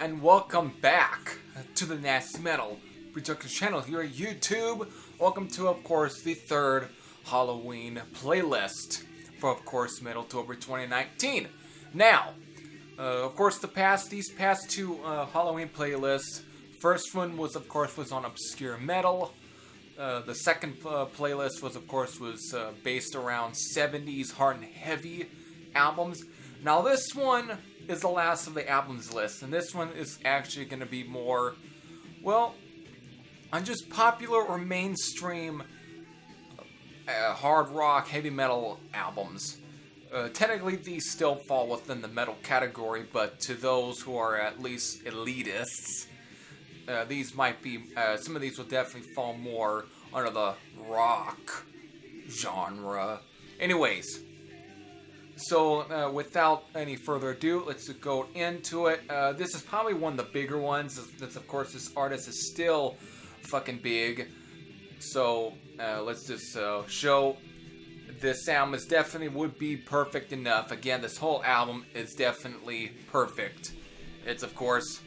and welcome back to the Nasty Metal Production channel here at YouTube. Welcome to, of course, the third Halloween playlist for, of course, Metaltober 2019. Now, of course, these past two Halloween playlists. First one was, of course, on obscure metal. The second playlist was based around 70s hard and heavy albums. Now this one is the last of the albums list, and this one is actually going to be more, well, on just popular or mainstream hard rock, heavy metal albums. Technically these still fall within the metal category, but to those who are at least elitists, these might be, some of these will definitely fall more under the rock genre. Anyways, so without any further ado, let's go into it. This is probably one of the bigger ones. That's, of course, this artist is still fucking big. So let's just show this album would be perfect enough. Again, this whole album is definitely perfect. It's, of course,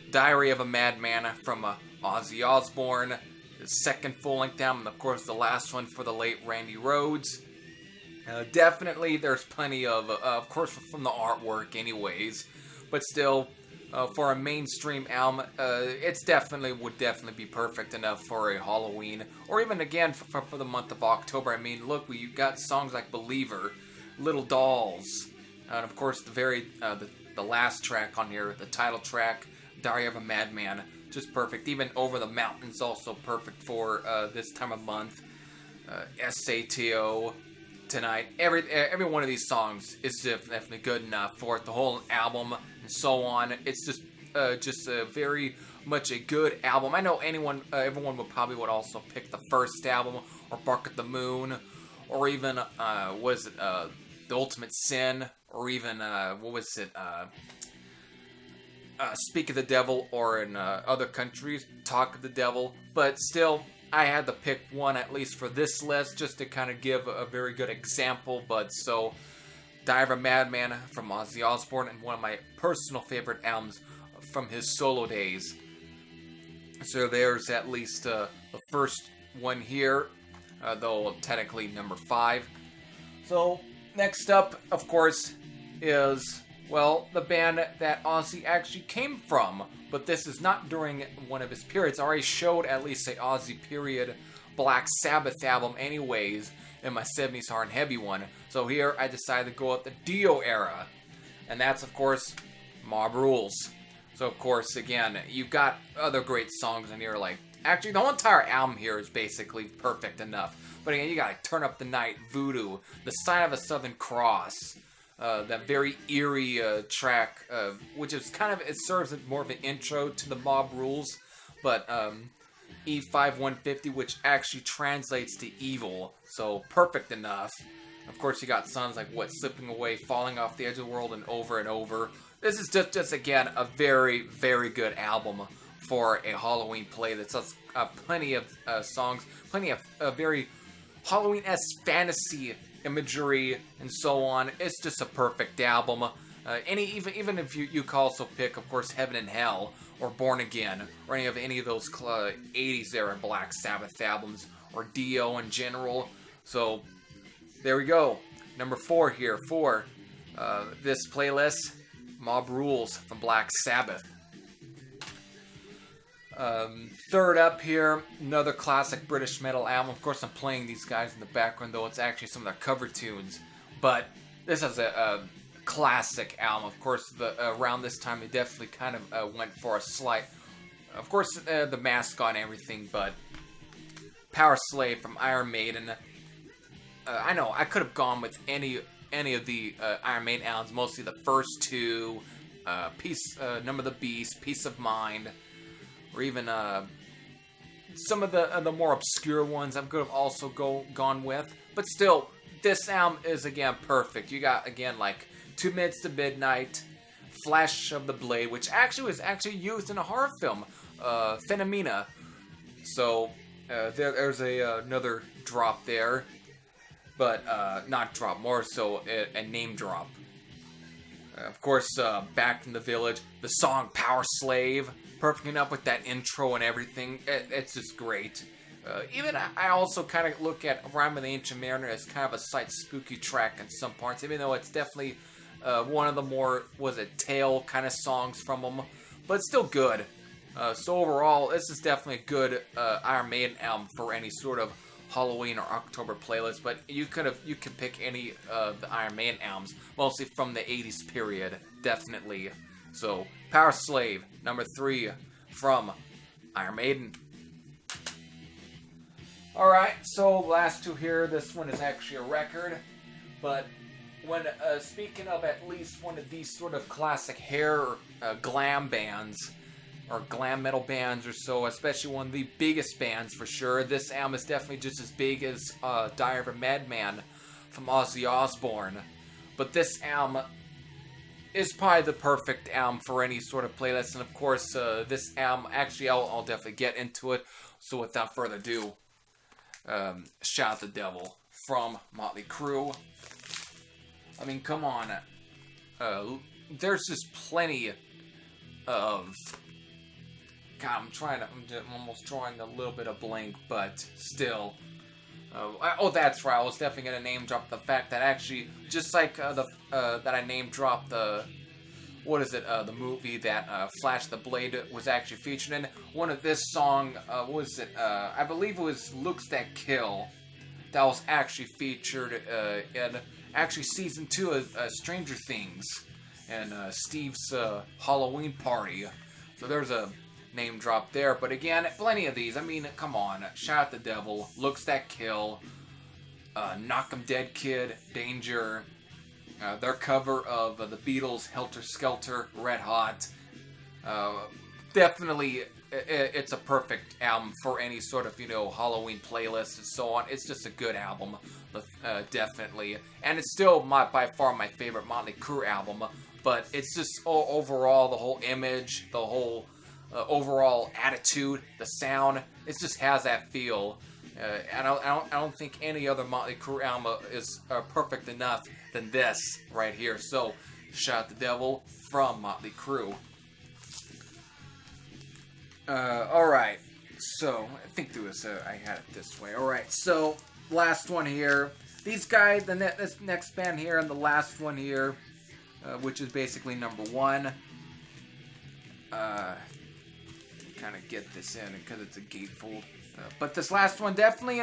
Diary of a Madman from Ozzy Osbourne, his second full-length album, and of course the last one for the late Randy Rhoads. Definitely, there's plenty of course, from the artwork anyways, but still, for a mainstream album, would definitely be perfect enough for a Halloween, or even again for the month of October. I mean, look, we got songs like Believer, Little Dolls, and of course the last track on here, the title track, Diary of a Madman, just perfect. Even Over the Mountains, also perfect for this time of month. SATO, Tonight, every one of these songs is definitely good enough for it. The whole album and so on. It's just a very much a good album. I know everyone would also pick the first album, or Bark at the Moon, or even The Ultimate Sin, or even Speak of the Devil, or in other countries, Talk of the Devil. But still, I had to pick one at least for this list just to kind of give a very good example. But so, Diary of a Madman from Ozzy Osbourne, and one of my personal favorite albums from his solo days. So there's at least the first one here, though technically number 5. So next up, of course, is, well, the band that Ozzy actually came from. But this is not during one of his periods. I already showed at least a Ozzy period Black Sabbath album anyways in my 70s hard and heavy one. So here I decided to go with the Dio era. And that's, of course, Mob Rules. So, of course, again, you've got other great songs in here. Like, actually, the whole entire album here is basically perfect enough. But again, you got like Turn Up the Night, Voodoo, The Sign of a Southern Cross. That very eerie track, which is it serves as more of an intro to the Mob Rules, but E5150, which actually translates to evil, so perfect enough. Of course, you got songs like Slipping Away, Falling Off the Edge of the World, and Over. This is just again, a very, very good album for a Halloween play that's plenty of songs, plenty of very Halloween-esque fantasy imagery and so on. It's just a perfect album. Even if you could also pick, of course, Heaven and Hell, or Born Again, or any of those 80s era Black Sabbath albums, or Dio in general. So there we go. Number 4 here for this playlist, Mob Rules from Black Sabbath. Third up here, another classic British metal album. Of course, I'm playing these guys in the background, though it's actually some of their cover tunes. But this is a classic album. Of course, around this time, they definitely kind of went for a slight, of course, the mascot and everything, but Power Slave from Iron Maiden. I know, I could have gone with any of the Iron Maiden albums, mostly the first two, Number of the Beast, Peace of Mind, or even some of the more obscure ones I could have also gone with. But still, this album is, again, perfect. You got, again, like 2 Minutes to Midnight, Flash of the Blade, which was used in a horror film, Phenomena. So, there's another drop there. But, not drop, more so a name drop. Of course, Back in the Village, the song Power Slave, perfect enough with that intro and everything. It's just great. Even I also kind of look at Rime of the Ancient Mariner as kind of a slight spooky track in some parts, even though it's definitely one of the more, tale kind of songs from them, but it's still good. So overall, this is definitely a good Iron Maiden album for any sort of Halloween or October playlist, but you could pick any of the Iron Maiden albums, mostly from the 80s period, definitely. So, Power Slave, number 3 from Iron Maiden. Alright, so last two here, this one is actually a record, but when speaking of at least one of these sort of classic hair glam bands, or glam metal bands or so, especially one of the biggest bands for sure, this album is definitely just as big as Diary of a Madman from Ozzy Osbourne. But this album is probably the perfect album for any sort of playlist, and of course, this album, actually, I'll definitely get into it. So without further ado, Shout the Devil from Motley Crue. I mean, come on. There's just plenty of... God, I'm almost drawing a little bit of blank, but still. Oh, that's right. I was definitely gonna name drop the fact that actually, just like that I name dropped the movie that Flash the Blade was actually featured in. One of this song, I believe it was Looks That Kill, that was actually featured in actually season 2 of Stranger Things and Steve's Halloween party. So there's a name drop there, but again, plenty of these. I mean, come on. Shout the Devil, Looks That Kill, Knock 'Em Dead Kid, Danger, their cover of the Beatles' Helter Skelter, Red Hot. Definitely, it's a perfect album for any sort of, Halloween playlist and so on. It's just a good album, definitely. And it's still by far my favorite Motley Crue album, but it's just overall, the whole image, the whole overall attitude, the sound, it just has that feel. And I don't think any other Motley Crue album is perfect enough than this right here. So, Shout the Devil from Motley Crue. Alright, so, I think there was, I had it this way. Alright, so, last one here. These guys, this next band here, and the last one here, which is basically number 1. Kind of get this in because it's a gatefold. But this last one definitely,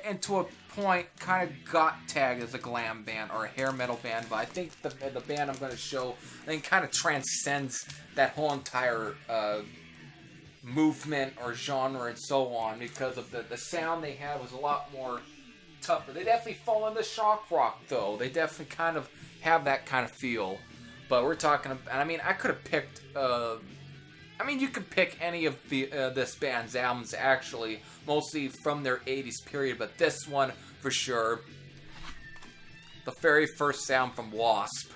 and to a point, kind of got tagged as a glam band or a hair metal band. But I think the band I'm going to show, I think, kind of transcends that whole entire movement or genre and so on, because of the sound they had was a lot more tougher. They definitely fall into shock rock, though. They definitely kind of have that kind of feel. But we're talking, I mean, I could have picked... you could pick any of this band's albums, actually, mostly from their 80s period, but this one, for sure, the very first sound from Wasp.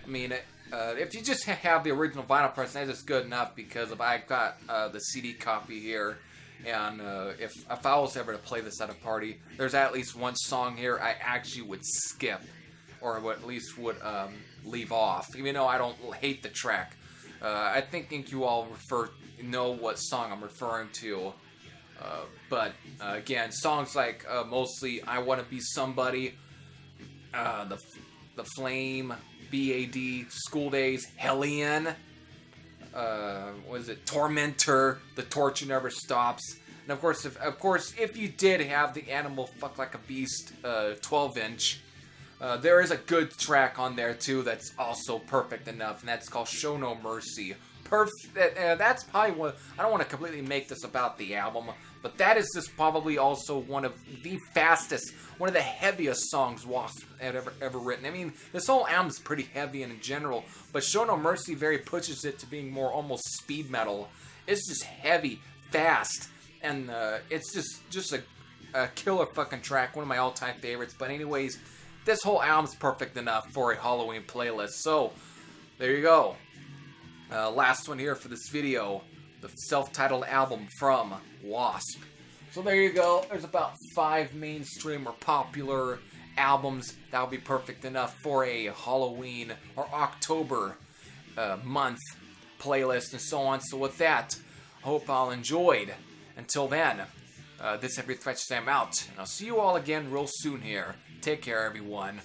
I mean, if you just have the original vinyl press, that's just good enough, because if I got the CD copy here, and if I was ever to play this at a party, there's at least one song here I actually would skip, or at least would leave off, even though I don't hate the track. I think you all know what song I'm referring to. But again, songs like mostly I Want to Be Somebody, The Flame, BAD, School Days, Hellion, Tormentor, The Torture Never Stops. And of course, if you did have the Animal Fuck Like a Beast 12-inch, there is a good track on there too that's also perfect enough, and that's called Show No Mercy. That's probably one. I don't want to completely make this about the album, but that is just probably also one of the fastest, one of the heaviest songs Wasp had ever written. I mean, this whole album's pretty heavy in general, but Show No Mercy very pushes it to being more almost speed metal. It's just heavy, fast, and it's just a killer fucking track, one of my all-time favorites. But anyways, this whole album's perfect enough for a Halloween playlist. So, there you go. Last one here for this video. The self-titled album from Wasp. So there you go. There's about 5 mainstream or popular albums, that would be perfect enough for a Halloween or October month playlist and so on. So with that, I hope y'all enjoyed. Until then, this is Every Threat Sam out, and I'll see you all again real soon here. Take care, everyone.